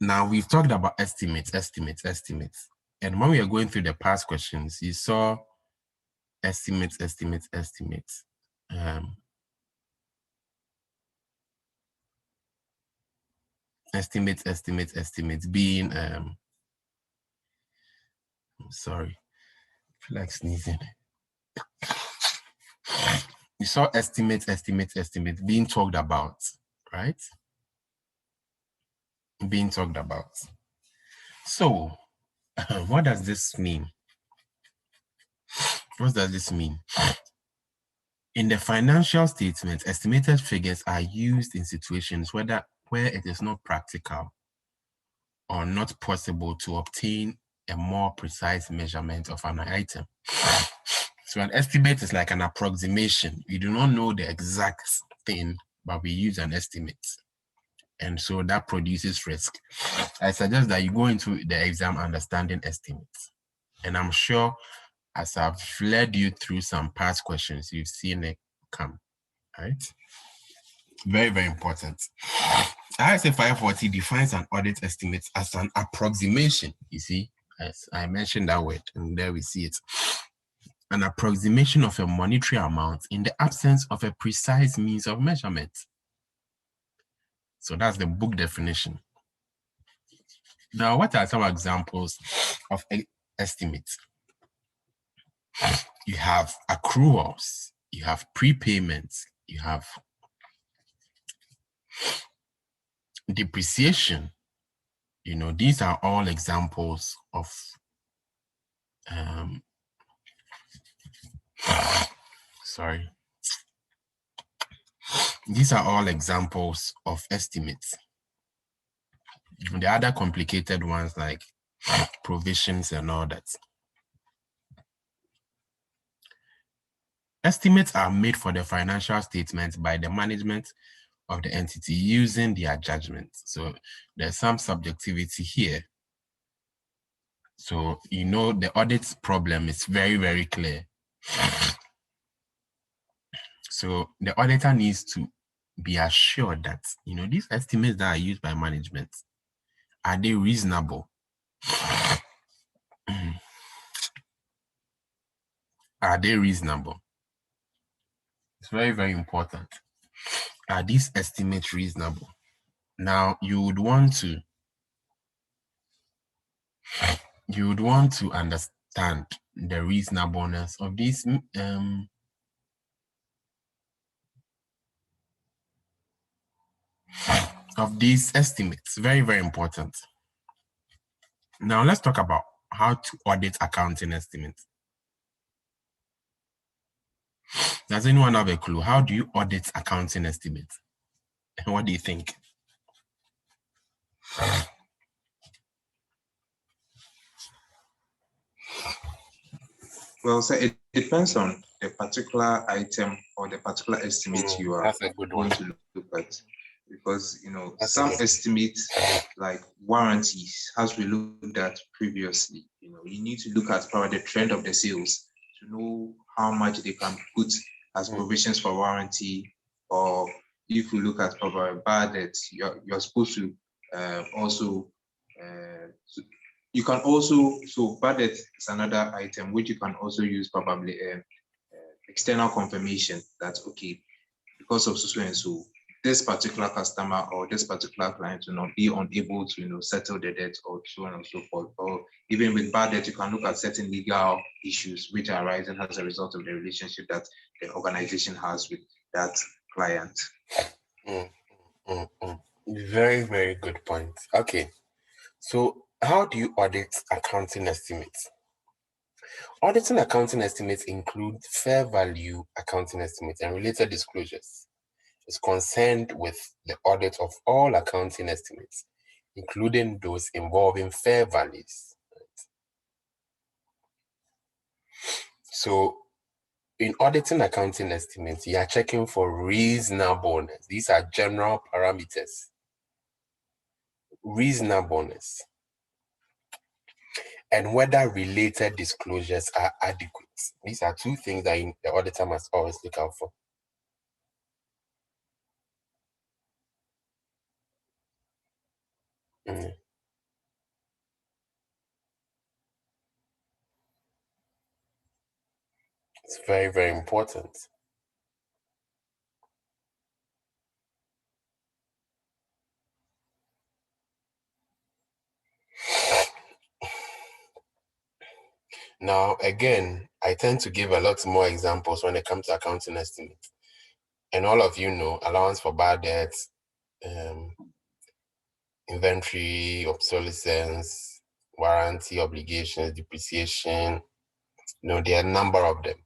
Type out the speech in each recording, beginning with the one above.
Now we've talked about estimates. And when we are going through the past questions, you saw estimates. Estimates being I'm sorry, I feel like sneezing. You saw estimates being talked about, right? Being talked about. So what does this mean? What does this mean? In the financial statements, estimated figures are used in situations where it is not practical or not possible to obtain a more precise measurement of an item. So an estimate is like an approximation. We do not know the exact thing, but we use an estimate. And so that produces risk. I suggest that you go into the exam understanding estimates. And I'm sure as I've led you through some past questions, you've seen it come, right? Very, very important. ISA 540 defines an audit estimate as an approximation. You see, as I mentioned that word, and there we see it. An approximation of a monetary amount in the absence of a precise means of measurement. So that's the book definition. Now, what are some examples of estimates? You have accruals, you have prepayments, you have depreciation. You know, these are all examples of these are all examples of estimates. The other complicated ones like provisions and all that. Estimates are made for the financial statements by the management of the entity using their judgment. So there's some subjectivity here. So, you know, the audit problem is very, very clear. So the auditor needs to be assured that, you know, these estimates that are used by management, are they reasonable? Are they reasonable? It's very, very important. Are these estimates reasonable? Now, you would want to understand the reasonableness of these estimates. Very, very important. Now, let's talk about how to audit accounting estimates. Does anyone have a clue? How do you audit accounting estimates? What do you think? Well, so it depends on the particular item or the particular estimate you are going to look at. Because, you know, some estimates like warranties, as we looked at previously, you know, you need to look at probably the trend of the sales to know how much they can put as provisions for warranty. Or if you look at probably bad debt, you're supposed to also you can also, so bad debt is another item which you can also use probably external confirmation that, okay, because of so and so, this particular customer or this particular client will not be unable to, you know, settle the debt or so on and so forth. Or even with bad debt, you can look at certain legal issues which are arising as a result of the relationship that the organization has with that client. Very, very good point. Okay, so how do you audit accounting estimates? Auditing accounting estimates include fair value accounting estimates and related disclosures. It's concerned with the audit of all accounting estimates, including those involving fair values. So in auditing accounting estimates, you are checking for reasonableness. These are general parameters. Reasonableness. And whether related disclosures are adequate. These are two things that the auditor must always look out for. It's very, very important. Now, again, I tend to give a lot more examples when it comes to accounting estimates. And all of you know, allowance for bad debts, inventory, obsolescence, warranty obligations, depreciation. You know, there are a number of them.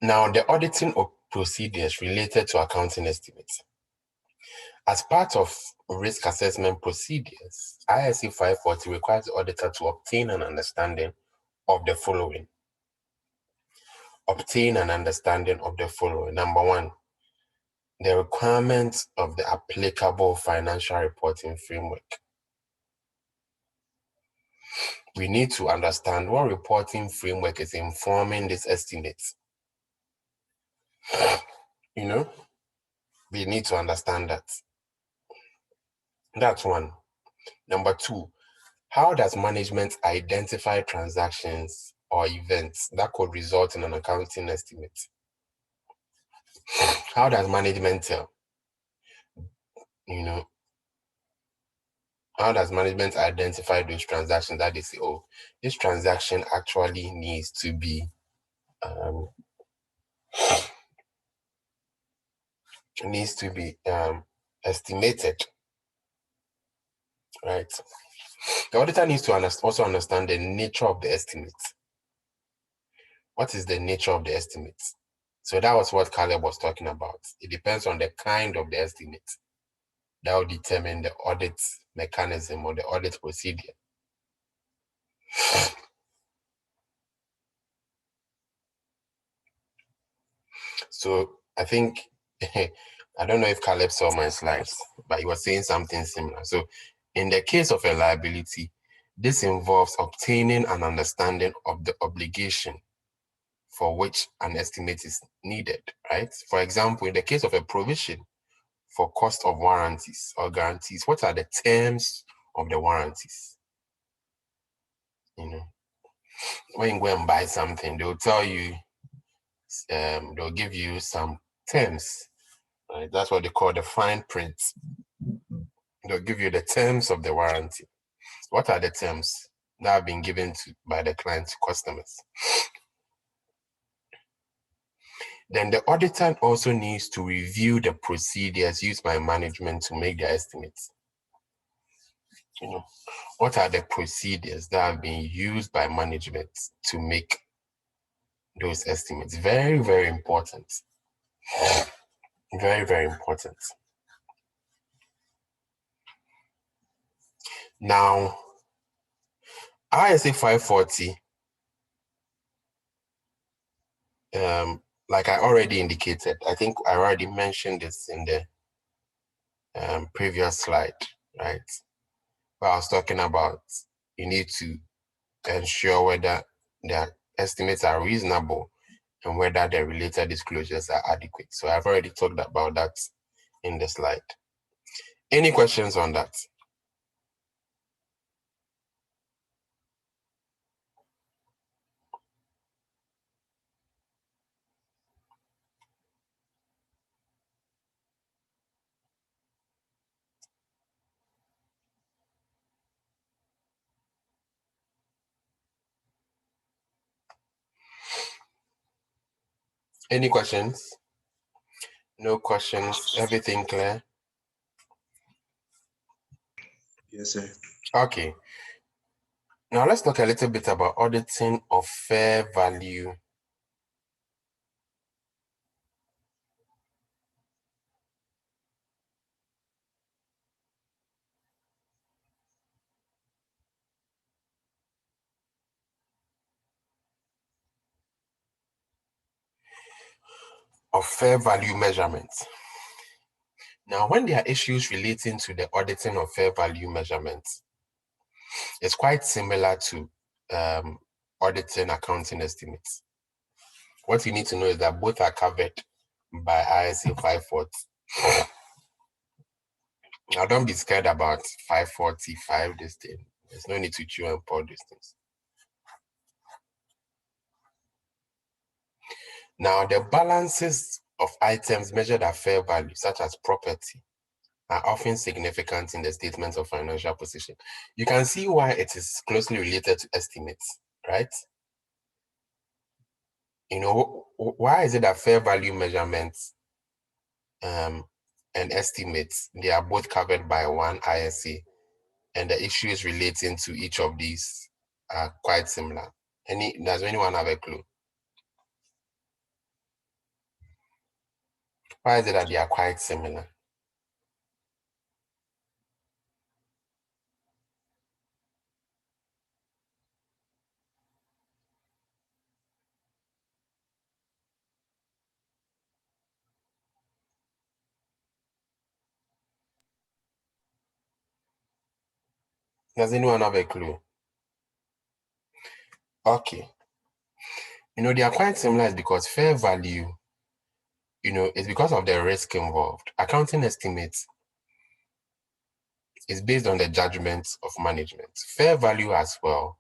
Now, the auditing of procedures related to accounting estimates. As part of risk assessment procedures, ISC 540 requires the auditor to obtain an understanding of the following. Number one, the requirements of the applicable financial reporting framework. We need to understand what reporting framework is informing these estimates. You know, we need to understand that. That's one. Number two, how does management identify transactions or events that could result in an accounting estimate? How does management tell? How does management identify those transactions that they say, oh, this transaction actually needs to be estimated, right? The auditor needs to also understand the nature of the estimate. What is the nature of the estimate? So that was what Caleb was talking about. It depends on the kind of the estimate that will determine the audit mechanism or the audit procedure. So I think, I don't know if Caleb saw my slides, but he was saying something similar. So in the case of a liability, this involves obtaining an understanding of the obligation for which an estimate is needed, right? For example, in the case of a provision for cost of warranties or guarantees, what are the terms of the warranties? When you go and buy something, they'll tell you, they'll give you some terms, right? That's what they call the fine print. They'll give you the terms of the warranty. What are the terms that have been given by the client to customers? Then the auditor also needs to review the procedures used by management to make their estimates. What are the procedures that have been used by management to make those estimates? Very, very important. Very, very important. Now, ISA 540, like I already indicated, I think I already mentioned this in the previous slide, right? Where I was talking about you need to ensure whether the estimates are reasonable and whether the related disclosures are adequate. So I've already talked about that in the slide. Any questions on that? Any questions? No questions? Everything clear? Yes, sir. Okay. Now let's talk a little bit about auditing of fair value. Of fair value measurements. Now, when there are issues relating to the auditing of fair value measurements, it's quite similar to auditing accounting estimates. What you need to know is that both are covered by ISA 540. Now, don't be scared about 545, this thing. There's no need to chew and pour these things. Now, the balances of items measured at fair value, such as property, are often significant in the statements of financial position. You can see why it is closely related to estimates, right? You know, why is it that fair value measurements and estimates, they are both covered by one ISA, and the issues relating to each of these are quite similar? Does anyone have a clue? Why is it that they are quite similar? Does anyone have a clue? Okay. You know, they are quite similar because fair value, you know, is because of the risk involved. Accounting estimates is based on the judgments of management. Fair value as well,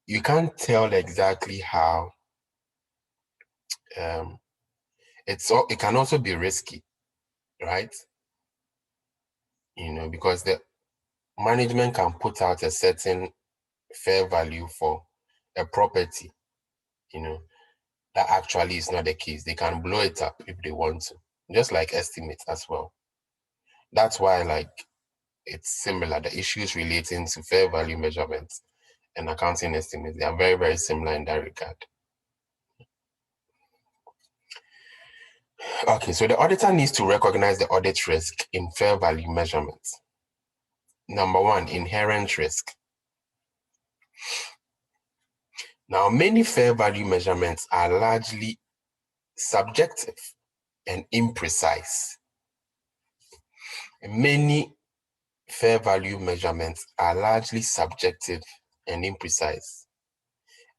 you can't tell exactly how, it can also be risky, right? You know, because the management can put out a certain fair value for a property, you know, that actually is not the case. They can blow it up if they want to, just like estimates as well. That's why, like, it's similar. The issues relating to fair value measurements and accounting estimates, they are very, very similar in that regard. Okay, so the auditor needs to recognize the audit risk in fair value measurements. Number one, inherent risk. Now, many fair value measurements are largely subjective and imprecise. Many fair value measurements are largely subjective and imprecise.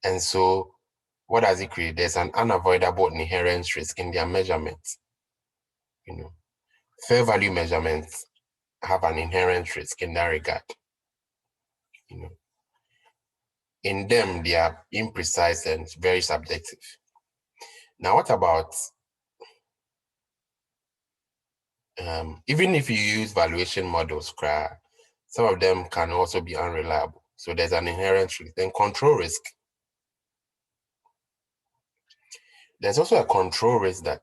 And so, what does it create? There's an unavoidable inherent risk in their measurements. You know, fair value measurements have an inherent risk in that regard. You know, in them, they are imprecise and very subjective. Now, what about even if you use valuation models, some of them can also be unreliable. So there's an inherent risk. Then control risk. There's also a control risk that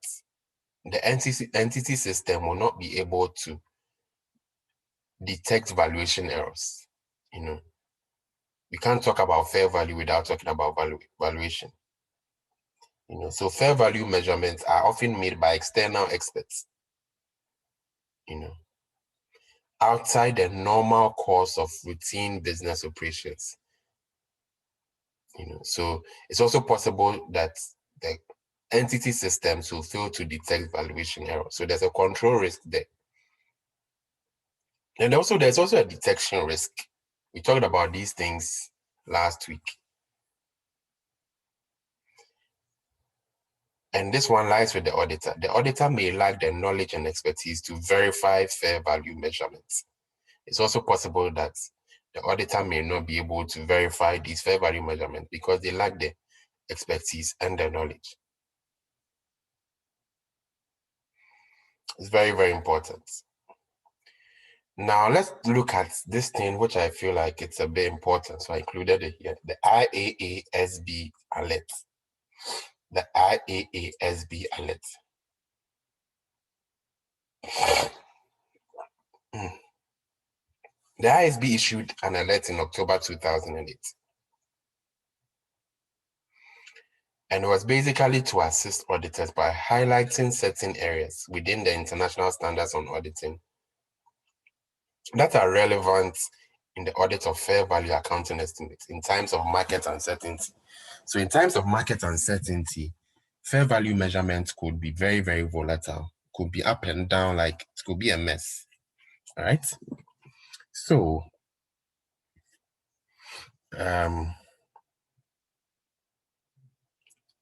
the entity system will not be able to detect valuation errors. You know, we can't talk about fair value without talking about valuation. You know, so fair value measurements are often made by external experts. You know, outside the normal course of routine business operations. You know, so it's also possible that the entity systems will fail to detect valuation errors. So there's a control risk there. And also there's also a detection risk. We talked about these things last week. And this one lies with the auditor. The auditor may lack the knowledge and expertise to verify fair value measurements. It's also possible that the auditor may not be able to verify these fair value measurements because they lack the expertise and the knowledge. It's very, very important. Now, let's look at this thing, which I feel like it's a bit important. So I included it here, the Iasb alert. The Iasb alert. The IASB issued an alert in October 2008. And it was basically to assist auditors by highlighting certain areas within the international standards on auditing that are relevant in the audit of fair value accounting estimates in times of market uncertainty. So in times of market uncertainty, fair value measurements could be very, very volatile, could be up and down, like it could be a mess, all right? So,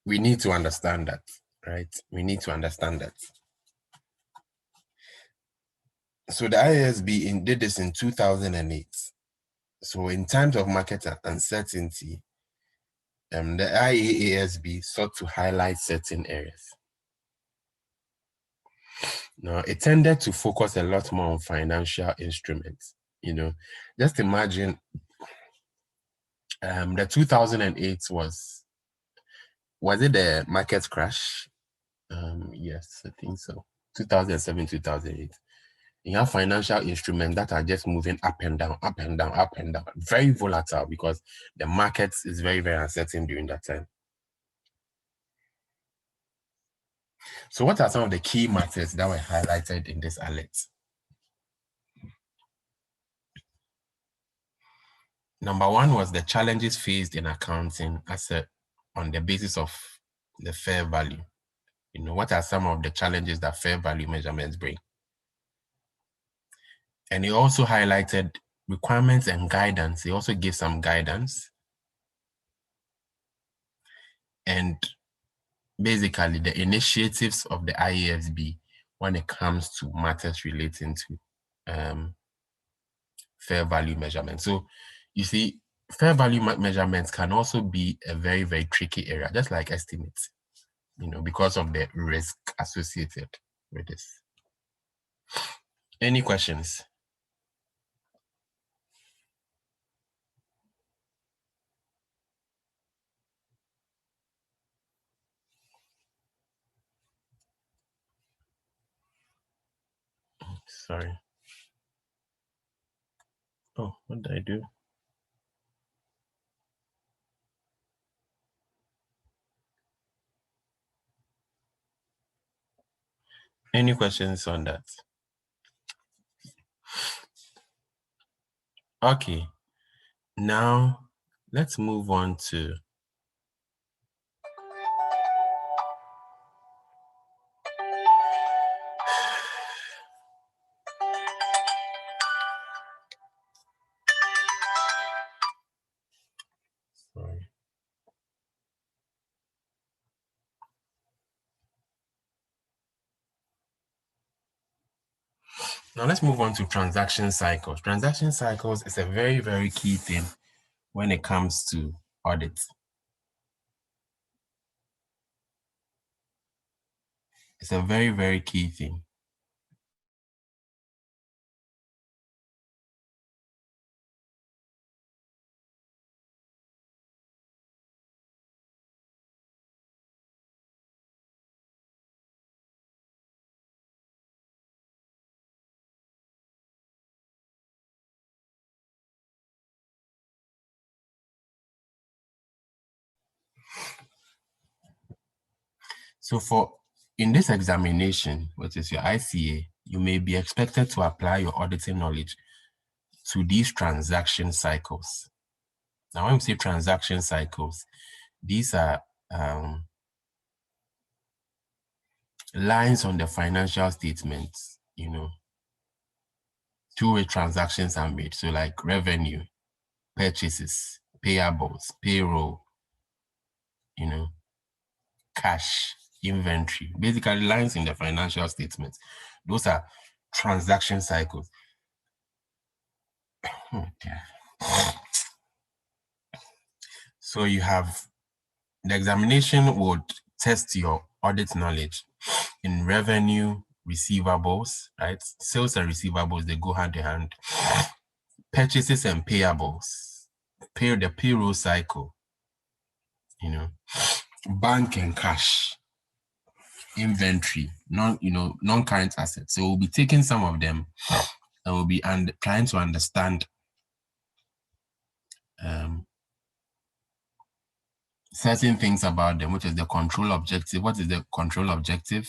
we need to understand that, right? We need to understand that. So the IASB did this in 2008. So in times of market uncertainty, the IASB sought to highlight certain areas. Now, it tended to focus a lot more on financial instruments. Just imagine the 2008 was it the market crash? Yes, I think so. 2007, 2008. You have financial instruments that are just moving up and down, up and down, up and down. Very volatile because the market is very, very uncertain during that time. So what are some of the key matters that were highlighted in this alert? Number one was the challenges faced in accounting on the basis of the fair value. What are some of the challenges that fair value measurements bring? And he also highlighted requirements and guidance. He also gave some guidance. And basically the initiatives of the IASB when it comes to matters relating to fair value measurement. So you see, fair value measurements can also be a very, very tricky area, just like estimates, because of the risk associated with this. Any questions? Sorry. Oh, what did I do? Any questions on that? Okay. Now, let's move on to Now let's move on to transaction cycles. Transaction cycles is a very, very key thing when it comes to audit. It's a very, very key thing. So in this examination, which is your ICA, you may be expected to apply your auditing knowledge to these transaction cycles. Now, when we say transaction cycles, these are lines on the financial statements, two-way transactions are made. So like revenue, purchases, payables, payroll, cash, inventory, basically lines in the financial statements. Those are transaction cycles. So you have the examination would test your audit knowledge in revenue, receivables, right? Sales and receivables, they go hand in hand. Purchases and payables, the payroll cycle, bank and cash, inventory, non-current assets. So we'll be taking some of them and we'll be trying to understand certain things about them, which is the control objective. What is the control objective?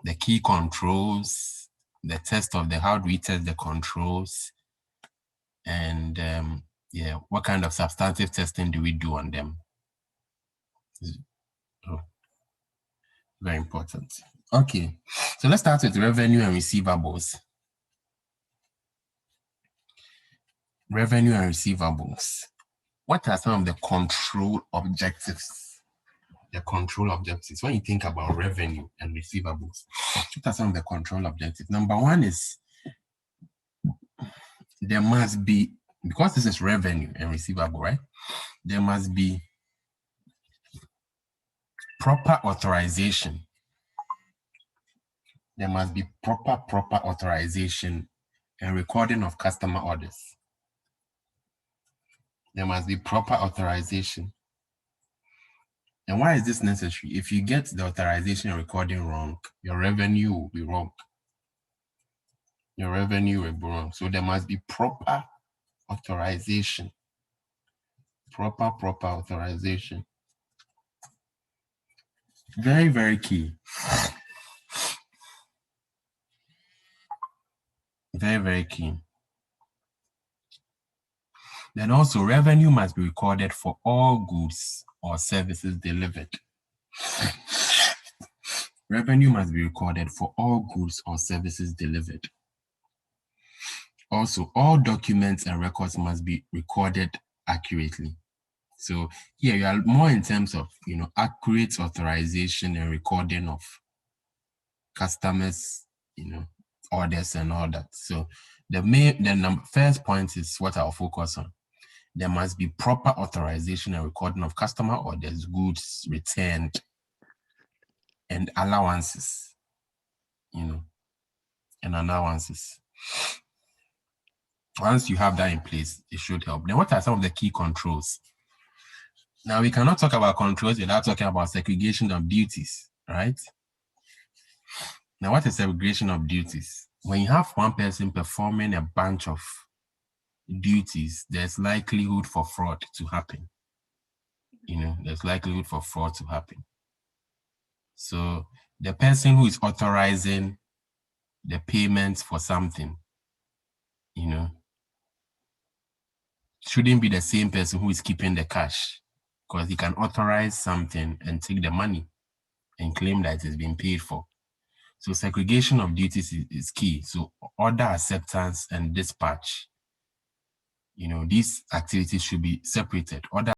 The key controls, the test of how do we test the controls, and what kind of substantive testing do we do on them? Oh, very important. Okay, so let's start with revenue and receivables. Revenue and receivables. What are some of the control objectives? The control objectives. When you think about revenue and receivables, what are some of the control objectives? Number one is there must be because this is revenue and receivable, right? There must be proper authorization. There must be proper authorization and recording of customer orders. There must be proper authorization. And why is this necessary? If you get the authorization and recording wrong, your revenue will be wrong. Your revenue will be wrong. So there must be proper authorization. Proper authorization. Very, very key. Very, very key. Then also, revenue must be recorded for all goods or services delivered. Revenue must be recorded for all goods or services delivered. Also, all documents and records must be recorded accurately. So here you are more in terms of, accurate authorization and recording of customers, orders and all that. So the first point is what I'll focus on. There must be proper authorization and recording of customer orders, goods returned, and allowances, and allowances. Once you have that in place, it should help. Then what are some of the key controls? Now, we cannot talk about controls without talking about segregation of duties, right? Now, what is segregation of duties? When you have one person performing a bunch of duties, there's likelihood for fraud to happen. There's likelihood for fraud to happen. So the person who is authorizing the payments for something, shouldn't be the same person who is keeping the cash, because he can authorize something and take the money and claim that it is being paid for. So segregation of duties is key. So order acceptance and dispatch, these activities should be separated. Order